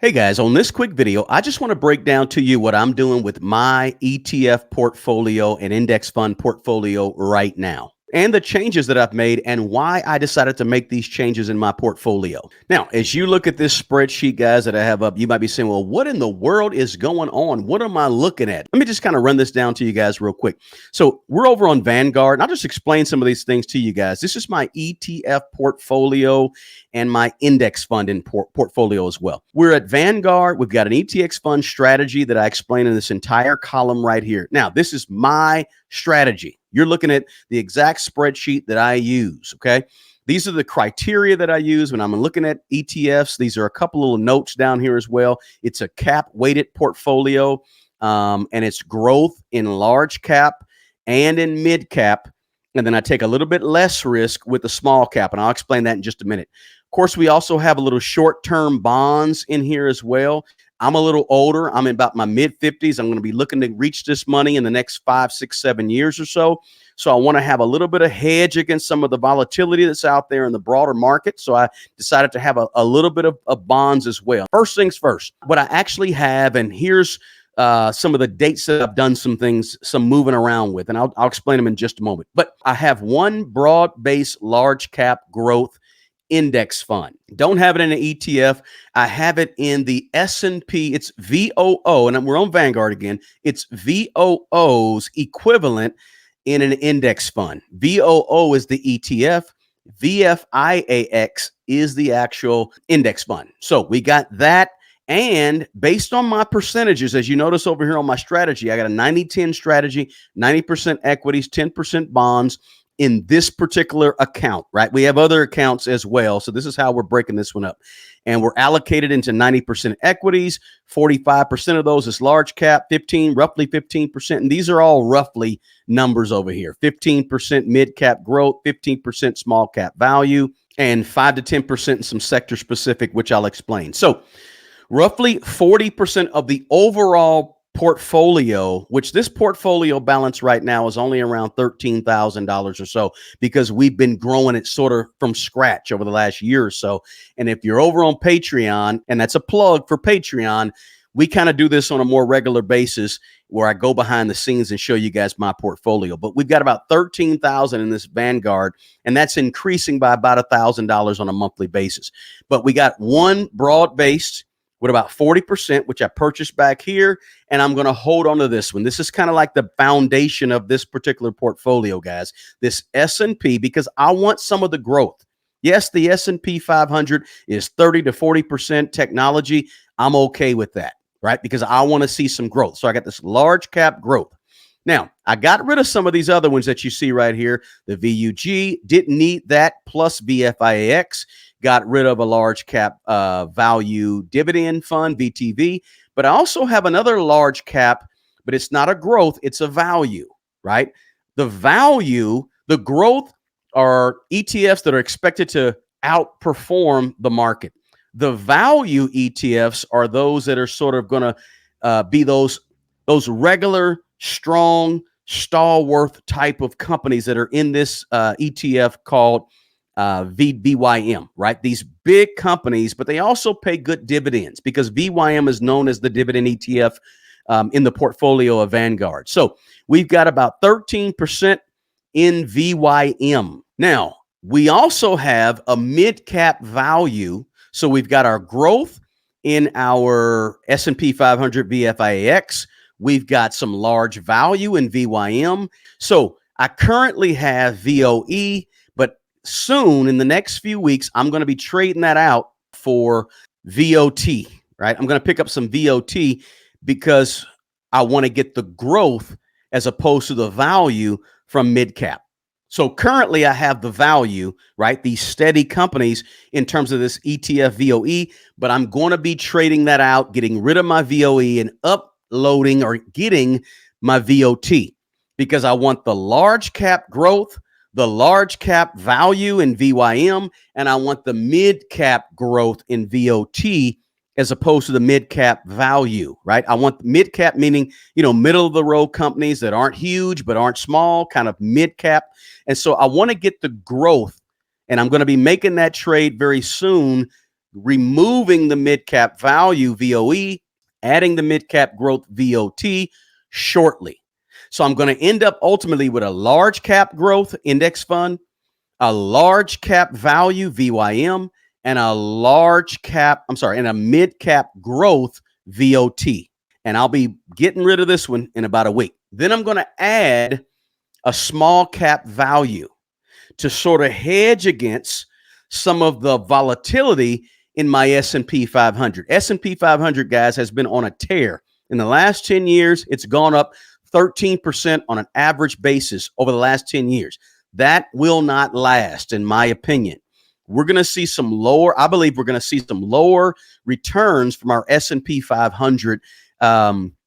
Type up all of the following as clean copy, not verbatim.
Hey guys, on this quick video, I just want to break down to you what I'm doing with my ETF portfolio and index fund portfolio right now, and the changes that I've made and why I decided to make these changes in my portfolio. Now, as you look at this spreadsheet, guys, that I have up, you might be saying, well, what in the world is going on? What am I looking at? Let me just kind of run this down to you guys real quick. So we're over on Vanguard, and I'll just explain some of these things to you guys. This is my ETF portfolio and my index fund in portfolio as well. We're at Vanguard. We've got an ETX fund strategy that I explain in this entire column right here. Now, this is my strategy. You're looking at the exact spreadsheet that I use, okay? These are the criteria that I use when I'm looking at ETFs. These are a couple little notes down here as well. It's a cap weighted portfolio, and it's growth in large cap and in mid cap. And then I take a little bit less risk with the small cap, and I'll explain that in just a minute. Of course, we also have a little short-term bonds in here as well. I'm a little older. I'm in about my mid-50s. I'm going to be looking to reach this money in the next 5, 6, 7 years or so. So I want to have a little bit of hedge against some of the volatility that's out there in the broader market. So I decided to have a little bit of bonds as well. First things first, what I actually have, and here's some of the dates that I've done some things, some moving around with, and I'll explain them in just a moment. But I have one broad-based large cap growth index fund. Don't have it in an ETF. I have it in the S&P. It's VOO, and we're on Vanguard again. It's VOO's equivalent in an index fund. VOO is the ETF. VFIAX is the actual index fund. So we got that. And based on my percentages, as you notice over here on my strategy, I got a 90-10 strategy, 90% equities, 10% bonds in this particular account, right? We have other accounts as well. So this is how we're breaking this one up. And we're allocated into 90% equities, 45% of those is large cap, roughly 15%. And these are all roughly numbers over here. 15% mid cap growth, 15% small cap value, and 5 to 10% in some sector specific, which I'll explain. So roughly 40% of the overall portfolio, which this portfolio balance right now is only around $13,000 or so, because we've been growing it sort of from scratch over the last year or so. And if you're over on Patreon, and that's a plug for Patreon, we kind of do this on a more regular basis where I go behind the scenes and show you guys my portfolio. But we've got about 13,000 in this Vanguard, and that's increasing by about $1,000 on a monthly basis. But we got one broad-based with about 40%, which I purchased back here, and I'm going to hold on to this one. This is kind of like the foundation of this particular portfolio, guys, this S&P, because I want some of the growth. Yes, the S&P 500 is 30 to 40% technology. I'm okay with that, right? Because I want to see some growth. So I got this large cap growth. Now, I got rid of some of these other ones that you see right here. The VUG, didn't need that, plus VFIAX. Got rid of a large cap value dividend fund, VTV. But I also have another large cap, but it's not a growth, it's a value, right? The value, the growth are ETFs that are expected to outperform the market. The value ETFs are those that are sort of going to be those regular, strong, stalwart type of companies that are in this ETF called VYM, right? These big companies, but they also pay good dividends because VYM is known as the dividend ETF in the portfolio of Vanguard. So we've got about 13% in VYM. Now, we also have a mid-cap value. So we've got our growth in our S&P 500 VFIAX. We've got some large value in VYM. So I currently have VOE, but soon in the next few weeks, I'm going to be trading that out for VOT, right? I'm going to pick up some VOT because I want to get the growth as opposed to the value from mid cap. So currently I have the value, right? These steady companies in terms of this ETF VOE, but I'm going to be trading that out, getting rid of my VOE and uploading or getting my VOT because I want the large cap growth, the large cap value in VYM, and I want the mid cap growth in VOT as opposed to the mid cap value, right? I want mid cap meaning, middle of the road companies that aren't huge, but aren't small, kind of mid cap. And so I want to get the growth, and I'm going to be making that trade very soon removing the mid cap value VOE, adding the mid cap growth VOT shortly. So I'm going to end up ultimately with a large cap growth index fund, a large cap value VYM, and a and a mid cap growth VOT. And I'll be getting rid of this one in about a week. Then I'm going to add a small cap value to sort of hedge against some of the volatility in my S&P 500. S&P 500, guys, has been on a tear. In the last 10 years, it's gone up 13% on an average basis over the last 10 years. That will not last, in my opinion. We're going to see some lower, I believe we're going to see some lower returns from our S&P 500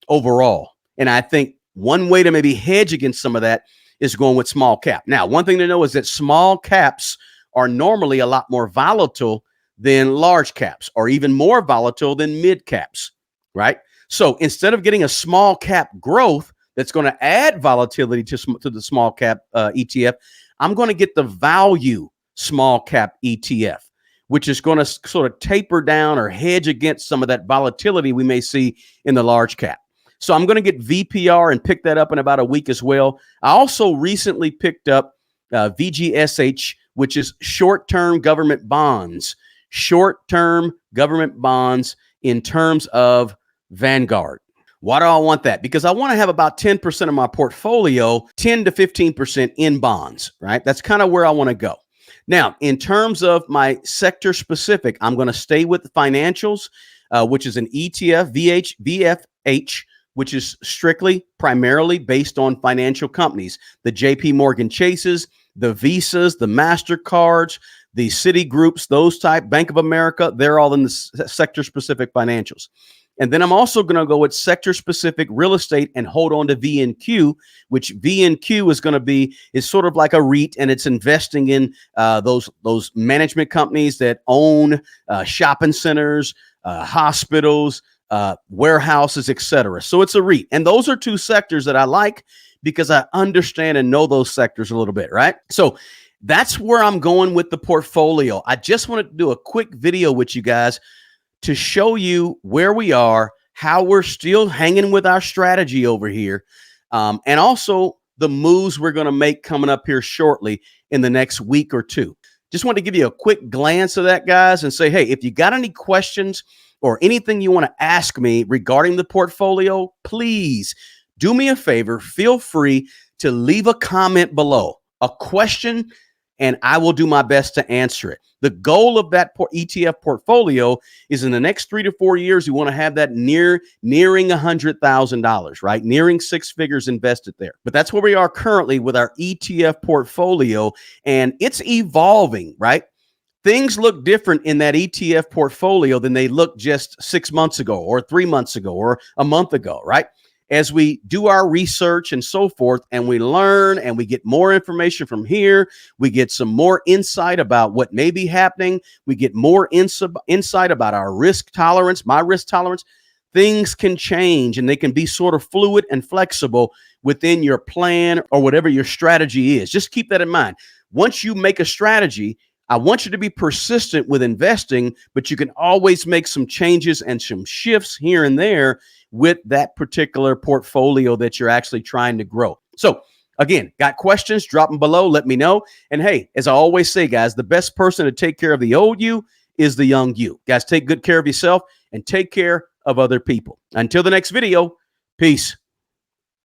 overall. And I think one way to maybe hedge against some of that is going with small cap. Now, one thing to know is that small caps are normally a lot more volatile than large caps, or even more volatile than mid caps, right? So instead of getting a small cap growth that's going to add volatility to the small cap ETF, I'm going to get the value small cap ETF, which is going to sort of taper down or hedge against some of that volatility we may see in the large cap. So I'm going to get VPR and pick that up in about a week as well. I also recently picked up VGSH, which is short-term government bonds. Short-term government bonds in terms of Vanguard. Why do I want that? Because I want to have about 10% of my portfolio, 10 to 15% in bonds, right? That's kind of where I want to go. Now, in terms of my sector specific, I'm going to stay with the financials, which is an ETF, VFH, which is primarily based on financial companies, the JP Morgan Chases, the Visas, the MasterCards, the Citigroups, those type, Bank of America, they're all in the sector-specific financials. And then I'm also going to go with sector-specific real estate and hold on to VNQ, which VNQ is sort of like a REIT, and it's investing in those management companies that own shopping centers, hospitals, warehouses, etc. So it's a REIT. And those are two sectors that I like because I understand and know those sectors a little bit, right? So that's where I'm going with the portfolio. I just wanted to do a quick video with you guys to show you where we are, how we're still hanging with our strategy over here, and also the moves we're going to make coming up here shortly in the next week or two. Just want to give you a quick glance of that, guys, and say, hey, if you got any questions or anything you want to ask me regarding the portfolio, please do me a favor. Feel free to leave a comment below, a question, and I will do my best to answer it. The goal of that ETF portfolio is in the next 3 to 4 years, you want to have that nearing $100,000, right? Nearing six figures invested there. But that's where we are currently with our ETF portfolio, and it's evolving, right? Things look different in that ETF portfolio than they looked just 6 months ago or 3 months ago or a month ago, right? As we do our research and so forth, and we learn and we get more information from here, we get some more insight about what may be happening. We get more insight about our risk tolerance, my risk tolerance. Things can change and they can be sort of fluid and flexible within your plan or whatever your strategy is. Just keep that in mind. Once you make a strategy, I want you to be persistent with investing, but you can always make some changes and some shifts here and there with that particular portfolio that you're actually trying to grow. So again, got questions? Drop them below. Let me know. And hey, as I always say, guys, the best person to take care of the old you is the young you. Guys, take good care of yourself and take care of other people. Until the next video, peace.